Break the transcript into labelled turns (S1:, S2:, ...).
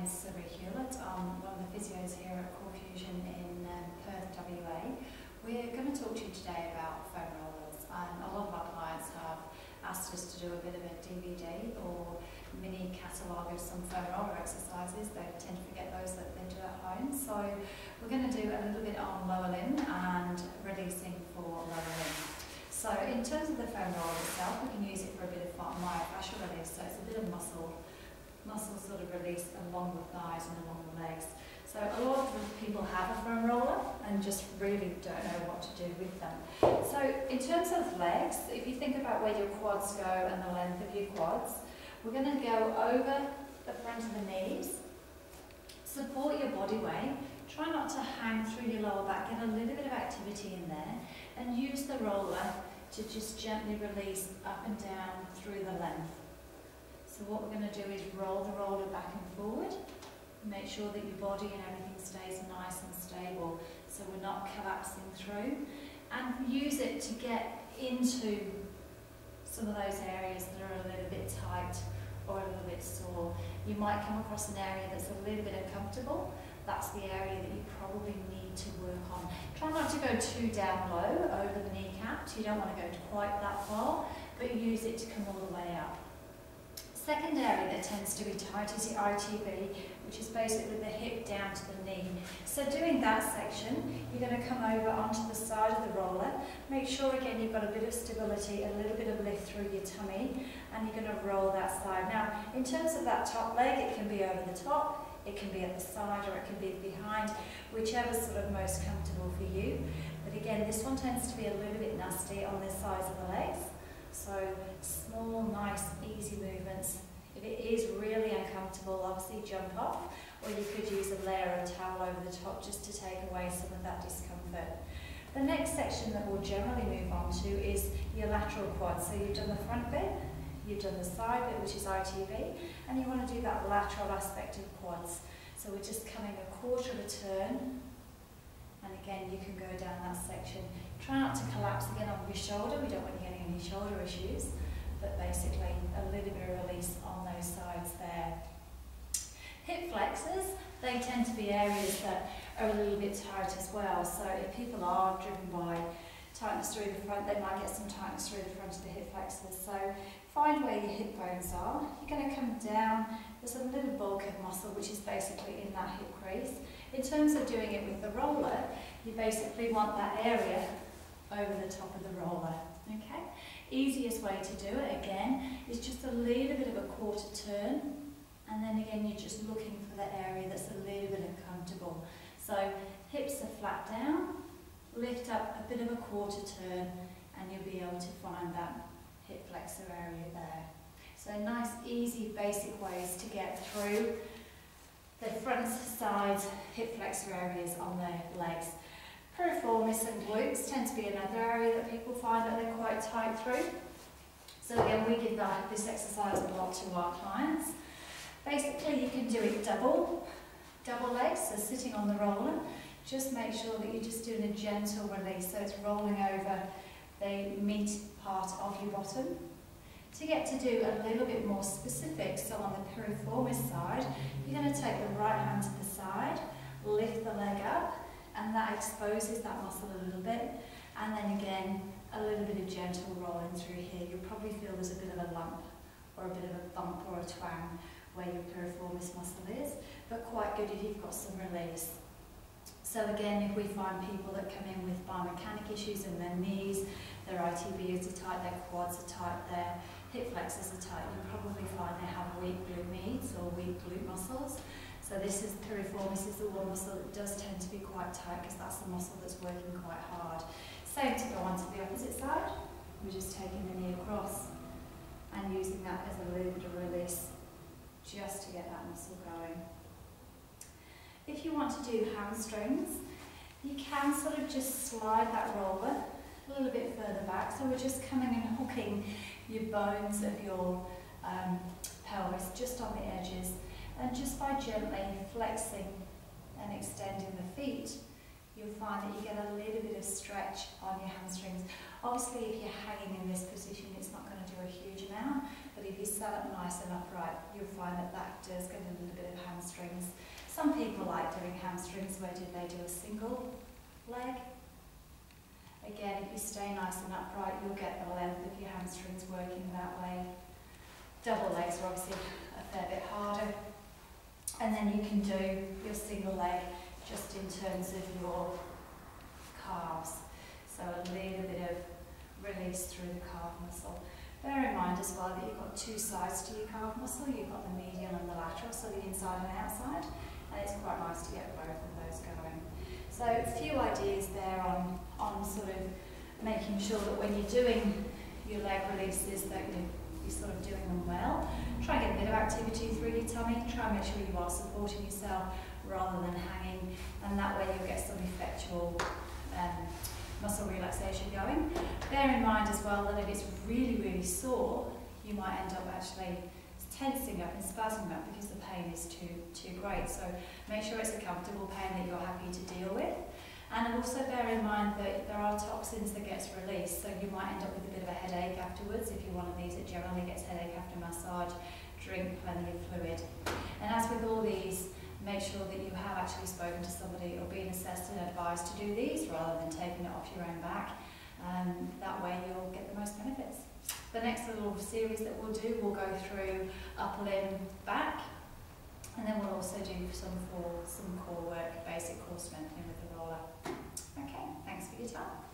S1: name's Sylvia Hewlett. I'm one of the physios here at Core Fusion in Perth, WA. We're going to talk to you today about foam rollers, and a lot of our clients have asked us to do a bit of a DVD or mini catalogue of some foam roller exercises. They tend to forget those that they do at home, so we're going to do a little bit on lower limb and releasing for lower limb. So in terms of the foam roller itself, we can use it for a bit of myofascial release, so it's a bit of muscle sort of release along the thighs and along the legs. So a lot of people have a foam roller and just really don't know what to do with them. So in terms of legs, if you think about where your quads go and the length of your quads, we're going to go over the front of the knees, support your body weight, try not to hang through your lower back, get a little bit of activity in there, and use the roller to just gently release up and down through the length. So what we're going to do is roll the roller back and forward, make sure that your body and everything stays nice and stable so we're not collapsing through, and use it to get into some of those areas that are a little bit tight or a little bit sore. You might come across an area that's a little bit uncomfortable. That's the area that you probably need to work on. Try not to go too down low over the kneecaps. You don't want to go quite that far, but use it to come all the way up. Second area that tends to be tight is your ITB, which is basically the hip down to the knee. So doing that section, you're going to come over onto the side of the roller. Make sure again you've got a bit of stability, a little bit of lift through your tummy, and you're going to roll that side. Now, in terms of that top leg, it can be over the top, it can be at the side, or it can be behind, whichever's sort of most comfortable for you. But again, this one tends to be a little bit nasty on the sides of the legs. So small, nice, easy movements. If it is really uncomfortable, obviously jump off, or you could use a layer of towel over the top just to take away some of that discomfort. The next section that we'll generally move on to is your lateral quads. So you've done the front bit, you've done the side bit, which is ITB, and you want to do that lateral aspect of quads. So we're just coming a quarter of a turn, and again you can go down that section. Try not to collapse again on your shoulder, we don't want you getting any shoulder issues, but basically a little bit of release on those sides there. Hip flexors, they tend to be areas that are a little bit tight as well, so if people are driven by tightness through the front, they might get some tightness through the front of the hip flexors. So find where your hip bones are. You're going to come down, there's a little bulkhead muscle which is basically in that hip crease. In terms of doing it with the roller, you basically want that area over the top of the roller. Okay? Easiest way to do it again is just a little bit of a quarter turn, and then again you're just looking for the area that's a little bit uncomfortable. So hips are flat down, lift up a bit of a quarter turn, and you'll be able to find that hip flexor area there. So nice, easy, basic ways to get through the front, sides, hip flexor areas on their legs. Piriformis and glutes tend to be another area that people find that they're quite tight through. So again, we give this exercise a lot to our clients. Basically, you can do it double legs, so sitting on the roller. Just make sure that you're just doing a gentle release, so it's rolling over the meat part of your bottom. To get to do a little bit more specific, so on the piriformis side, you're going to take the right hand to the side, lift the leg up, and that exposes that muscle a little bit, and then again a little bit of gentle rolling through here. You'll probably feel there's a bit of a lump or a bit of a bump or a twang where your piriformis muscle is, but quite good if you've got some release. So again, if we find people that come in with biomechanic issues in their knees, their ITBs are tight, their quads are tight, their hip flexors are tight, you'll probably find they have weak glute medius or weak glute muscles. So this is piriformis is the one muscle that does tend to be quite tight because that's the muscle that's working quite hard. Same to go on to the opposite side. We're just taking the knee across and using that as a little bit of release just to get that muscle going. If you want to do hamstrings, you can sort of just slide that roller a little bit further back. So we're just coming and hooking your bones of your pelvis just on the edges. And just by gently flexing and extending the feet, you'll find that you get a little bit of stretch on your hamstrings. Obviously, if you're hanging in this position, it's not going to do a huge amount, but but if you sat up nice and upright, you'll find that that does give them a little bit of hamstrings. Some people like doing hamstrings where they do a single leg. Again, if you stay nice and upright, you'll get the length of your hamstrings working that way. Double legs are obviously a fair bit harder. And then you can do your single leg just in terms of your calves. So a little bit of release through the calf muscle. Bear in mind as well that you've got two sides to your calf muscle. You've got the medial and the lateral, so the inside and outside. And it's quite nice to get both of those going. So a few ideas there on sort of making sure that when you're doing your leg releases that you're sort of doing them well. Try and get a bit of activity through your tummy. Try and make sure you are supporting yourself rather than hanging, and that way you'll get some effectual muscle relaxation going. Bear in mind as well that if it's really, really sore, you might end up actually tensing up and spasming up because the pain is too great. So make sure it's a comfortable pain that you're happy to deal with. And also bear in mind that there are toxins that gets released, so you might end up with a bit of a headache afterwards. If you're one of these that generally gets headache after massage, drink plenty of fluid. And as with all these, make sure that you have actually spoken to somebody or been assessed and advised to do these rather than taking it off your own back. That way you'll get the most benefits. The next little series that we'll do, we'll go through upper limb, back, and then we'll also do some core work, basic core strengthening with the roller. Okay, thanks for your time.